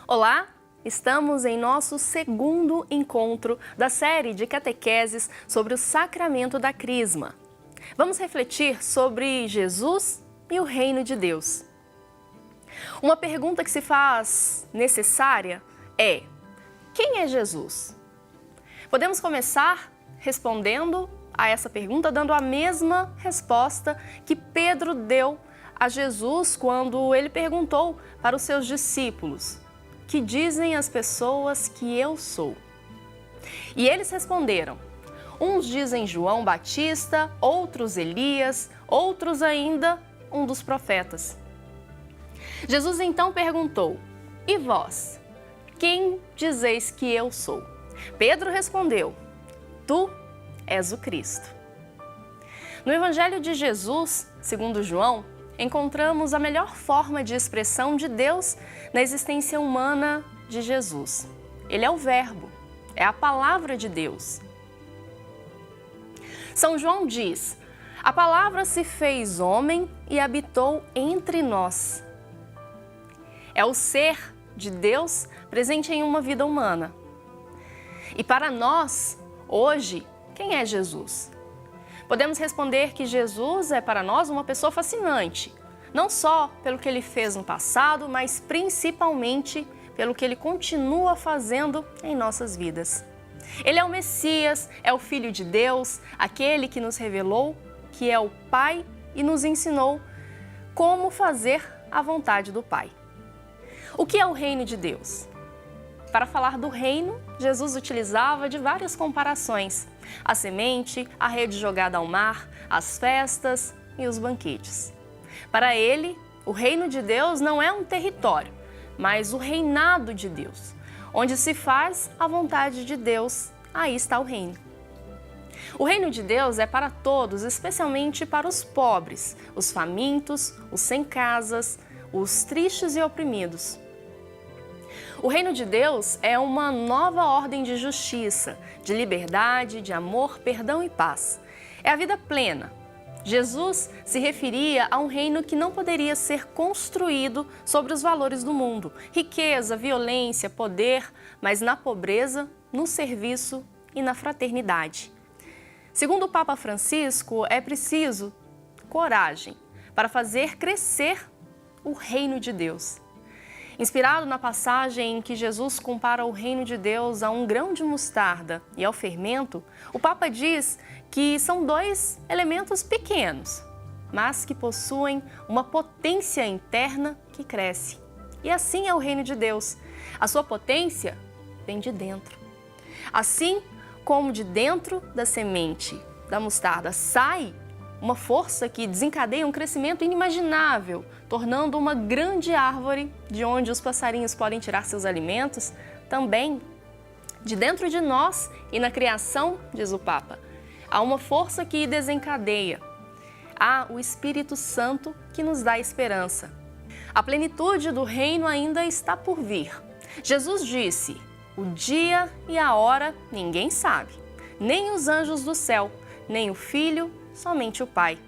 Olá, estamos em nosso segundo encontro da série de catequeses sobre o sacramento da Crisma. Vamos refletir sobre Jesus e o reino de Deus. Uma pergunta que se faz necessária é: quem é Jesus? Podemos começar respondendo a essa pergunta dando a mesma resposta que Pedro deu a Jesus quando ele perguntou para os seus discípulos: que dizem as pessoas que eu sou? E eles responderam: uns dizem João Batista, outros Elias, outros ainda um dos profetas. Jesus então perguntou: e vós, quem dizeis que eu sou? Pedro respondeu: tu és o Cristo. No Evangelho de Jesus, segundo João, encontramos a melhor forma de expressão de Deus na existência humana de Jesus. Ele é o Verbo, é a palavra de Deus. São João diz: a palavra se fez homem e habitou entre nós. É o ser de Deus presente em uma vida humana. E para nós, hoje, quem é Jesus? Podemos responder que Jesus é para nós uma pessoa fascinante, não só pelo que ele fez no passado, mas principalmente pelo que ele continua fazendo em nossas vidas. Ele é o Messias, é o Filho de Deus, aquele que nos revelou que é o Pai e nos ensinou como fazer a vontade do Pai. O que é o reino de Deus? Para falar do reino, Jesus utilizava de várias comparações: a semente, a rede jogada ao mar, as festas e os banquetes. Para ele, o reino de Deus não é um território, mas o reinado de Deus. Onde se faz a vontade de Deus, aí está o reino. O reino de Deus é para todos, especialmente para os pobres, os famintos, os sem casas, os tristes e oprimidos. O reino de Deus é uma nova ordem de justiça, de liberdade, de amor, perdão e paz. É a vida plena. Jesus se referia a um reino que não poderia ser construído sobre os valores do mundo, riqueza, violência, poder, mas na pobreza, no serviço e na fraternidade. Segundo o Papa Francisco, é preciso coragem para fazer crescer o reino de Deus. Inspirado na passagem em que Jesus compara o reino de Deus a um grão de mostarda e ao fermento, o Papa diz que são dois elementos pequenos, mas que possuem uma potência interna que cresce. E assim é o reino de Deus. A sua potência vem de dentro. Assim como de dentro da semente da mostarda sai uma força que desencadeia um crescimento inimaginável, tornando uma grande árvore de onde os passarinhos podem tirar seus alimentos, também de dentro de nós e na criação, diz o Papa, há uma força que desencadeia. Há o Espírito Santo que nos dá esperança. A plenitude do reino ainda está por vir. Jesus disse: o dia e a hora ninguém sabe, nem os anjos do céu, nem o Filho, somente o Pai.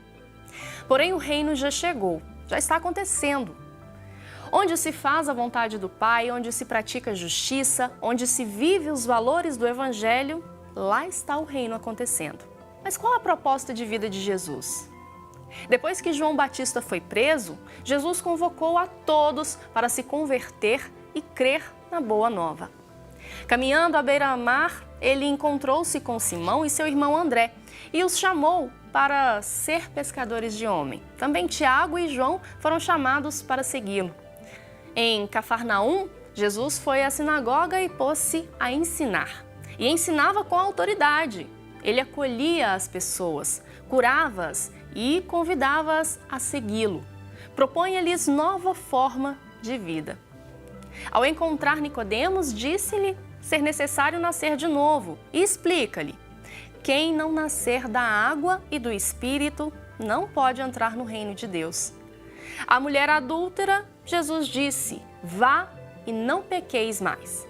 Porém, o reino já chegou, já está acontecendo. Onde se faz a vontade do Pai, onde se pratica a justiça, onde se vive os valores do Evangelho, lá está o reino acontecendo. Mas qual a proposta de vida de Jesus? Depois que João Batista foi preso, Jesus convocou a todos para se converter e crer na Boa Nova. Caminhando à beira-mar, ele encontrou-se com Simão e seu irmão André e os chamou para ser pescadores de homem. Também Tiago e João foram chamados para segui-lo. Em Cafarnaum, Jesus foi à sinagoga e pôs-se a ensinar. E ensinava com autoridade. Ele acolhia as pessoas, curava-as e convidava-as a segui-lo. Propunha-lhes nova forma de vida. Ao encontrar Nicodemos, disse-lhe ser necessário nascer de novo e explica-lhe: quem não nascer da água e do Espírito não pode entrar no reino de Deus. À mulher adúltera, Jesus disse: vá e não pequeis mais.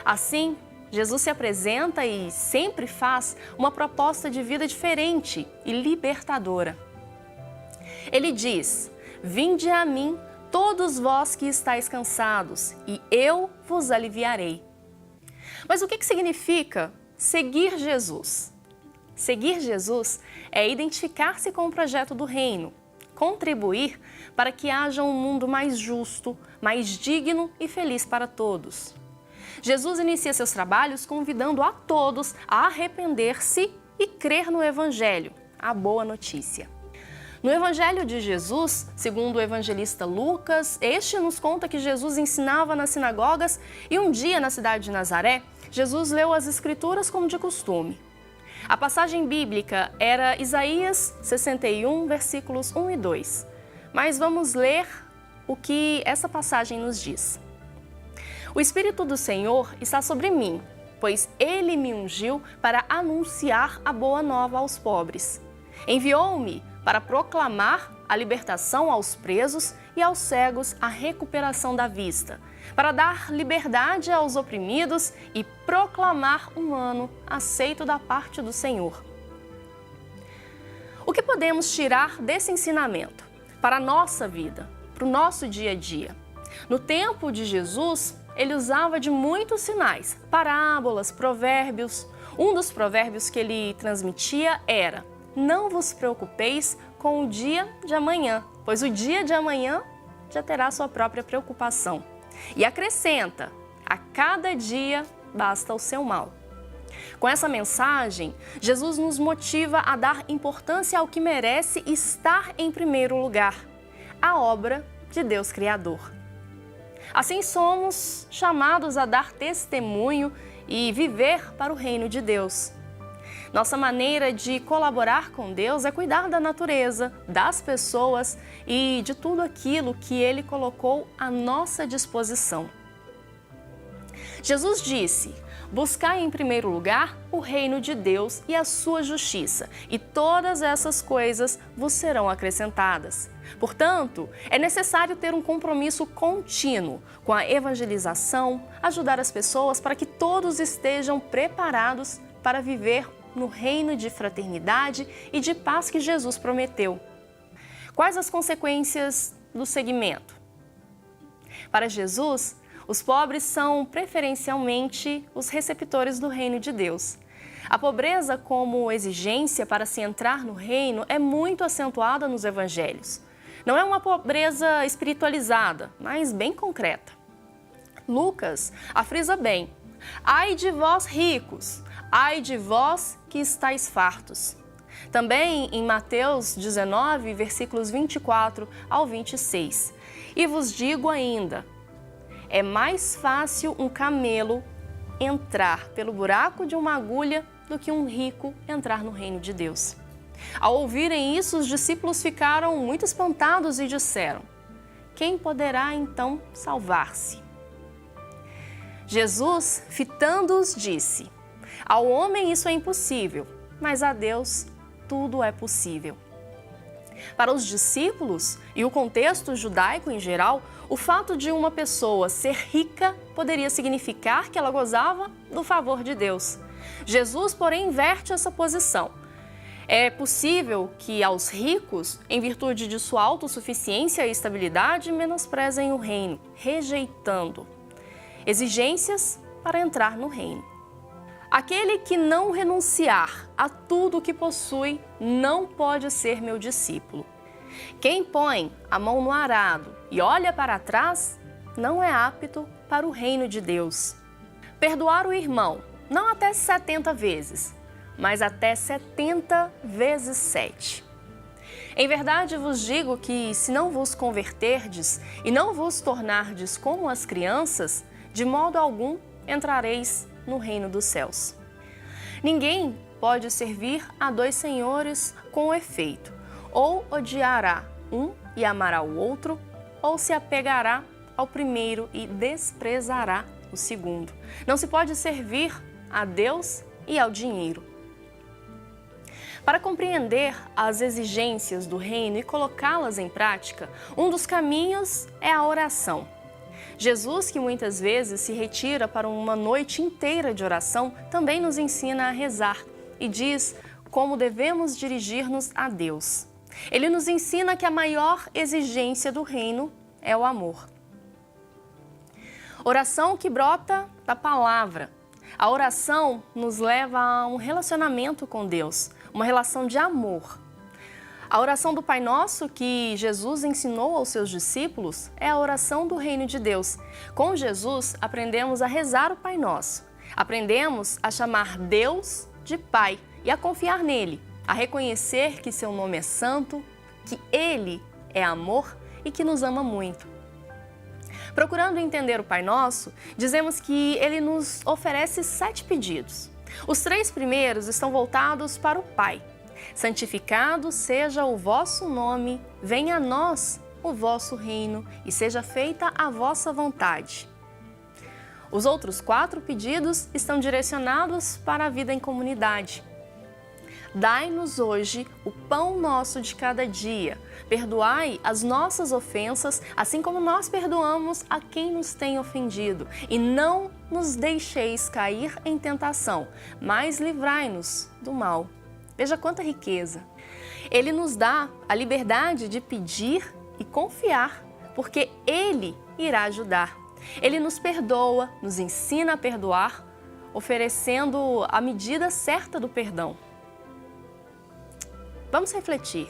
Assim, Jesus se apresenta e sempre faz uma proposta de vida diferente e libertadora. Ele diz: vinde a mim todos vós que estáis cansados, e eu vos aliviarei. Mas o que significa seguir Jesus? Seguir Jesus é identificar-se com o projeto do reino, contribuir para que haja um mundo mais justo, mais digno e feliz para todos. Jesus inicia seus trabalhos convidando a todos a arrepender-se e crer no Evangelho, a boa notícia. No Evangelho de Jesus, segundo o evangelista Lucas, este nos conta que Jesus ensinava nas sinagogas e um dia na cidade de Nazaré, Jesus leu as Escrituras como de costume. A passagem bíblica era Isaías 61, versículos 1 e 2. Mas vamos ler o que essa passagem nos diz. O Espírito do Senhor está sobre mim, pois Ele me ungiu para anunciar a boa nova aos pobres. Enviou-me para proclamar a libertação aos presos e aos cegos a recuperação da vista, para dar liberdade aos oprimidos e proclamar um ano aceito da parte do Senhor. O que podemos tirar desse ensinamento para a nossa vida, para o nosso dia a dia? No tempo de Jesus, ele usava de muitos sinais, parábolas, provérbios. Um dos provérbios que ele transmitia era: não vos preocupeis com o dia de amanhã, pois o dia de amanhã já terá sua própria preocupação. E acrescenta: a cada dia basta o seu mal. Com essa mensagem, Jesus nos motiva a dar importância ao que merece estar em primeiro lugar, a obra de Deus Criador. Assim somos chamados a dar testemunho e viver para o reino de Deus. Nossa maneira de colaborar com Deus é cuidar da natureza, das pessoas e de tudo aquilo que Ele colocou à nossa disposição. Jesus disse: buscai em primeiro lugar o reino de Deus e a sua justiça, e todas essas coisas vos serão acrescentadas. Portanto, é necessário ter um compromisso contínuo com a evangelização, ajudar as pessoas para que todos estejam preparados para viver no reino de fraternidade e de paz que Jesus prometeu. Quais as consequências do seguimento? Para Jesus, os pobres são preferencialmente os receptores do reino de Deus. A pobreza como exigência para se entrar no reino é muito acentuada nos evangelhos. Não é uma pobreza espiritualizada, mas bem concreta. Lucas a frisa bem: ai de vós ricos, ai de vós que estáis fartos. Também em Mateus 19, versículos 24 ao 26. E vos digo ainda, é mais fácil um camelo entrar pelo buraco de uma agulha do que um rico entrar no reino de Deus. Ao ouvirem isso, os discípulos ficaram muito espantados e disseram: quem poderá então salvar-se? Jesus, fitando-os, disse: ao homem isso é impossível, mas a Deus tudo é possível. Para os discípulos e o contexto judaico em geral, o fato de uma pessoa ser rica poderia significar que ela gozava do favor de Deus. Jesus, porém, inverte essa posição. É possível que aos ricos, em virtude de sua autossuficiência e estabilidade, menosprezem o reino, rejeitando exigências para entrar no reino. Aquele que não renunciar a tudo o que possui não pode ser meu discípulo. Quem põe a mão no arado e olha para trás não é apto para o reino de Deus. Perdoar o irmão, não até 70 vezes, mas até 70 vezes 7. Em verdade vos digo que, se não vos converterdes e não vos tornardes como as crianças, de modo algum entrareis no reino dos céus. Ninguém pode servir a dois senhores com efeito. Ou odiará um e amará o outro, ou se apegará ao primeiro e desprezará o segundo. Não se pode servir a Deus e ao dinheiro. Para compreender as exigências do reino e colocá-las em prática, um dos caminhos é a oração. Jesus, que muitas vezes se retira para uma noite inteira de oração, também nos ensina a rezar e diz como devemos dirigir-nos a Deus. Ele nos ensina que a maior exigência do reino é o amor. Oração que brota da palavra. A oração nos leva a um relacionamento com Deus, uma relação de amor. A oração do Pai Nosso que Jesus ensinou aos seus discípulos é a oração do Reino de Deus. Com Jesus, aprendemos a rezar o Pai Nosso. Aprendemos a chamar Deus de Pai e a confiar nele, a reconhecer que seu nome é santo, que ele é amor e que nos ama muito. Procurando entender o Pai Nosso, dizemos que ele nos oferece 7 pedidos. Os 3 primeiros estão voltados para o Pai. Santificado seja o vosso nome, venha a nós o vosso reino e seja feita a vossa vontade. Os outros 4 pedidos estão direcionados para a vida em comunidade. Dai-nos hoje o pão nosso de cada dia. Perdoai as nossas ofensas, assim como nós perdoamos a quem nos tem ofendido. E não nos deixeis cair em tentação, mas livrai-nos do mal. Veja quanta riqueza. Ele nos dá a liberdade de pedir e confiar, porque Ele irá ajudar. Ele nos perdoa, nos ensina a perdoar, oferecendo a medida certa do perdão. Vamos refletir.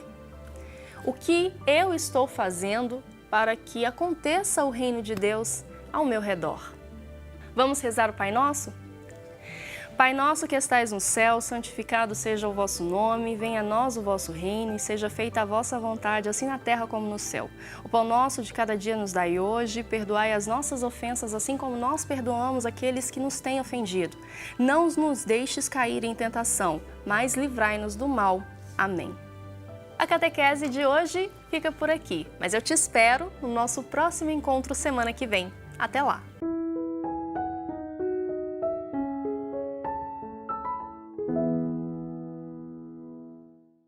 O que eu estou fazendo para que aconteça o reino de Deus ao meu redor? Vamos rezar o Pai Nosso? Pai nosso que estais no céu, santificado seja o vosso nome, venha a nós o vosso reino e seja feita a vossa vontade, assim na terra como no céu. O pão nosso de cada dia nos dai hoje, perdoai as nossas ofensas, assim como nós perdoamos aqueles que nos têm ofendido. Não nos deixes cair em tentação, mas livrai-nos do mal. Amém. A catequese de hoje fica por aqui, mas eu te espero no nosso próximo encontro semana que vem. Até lá!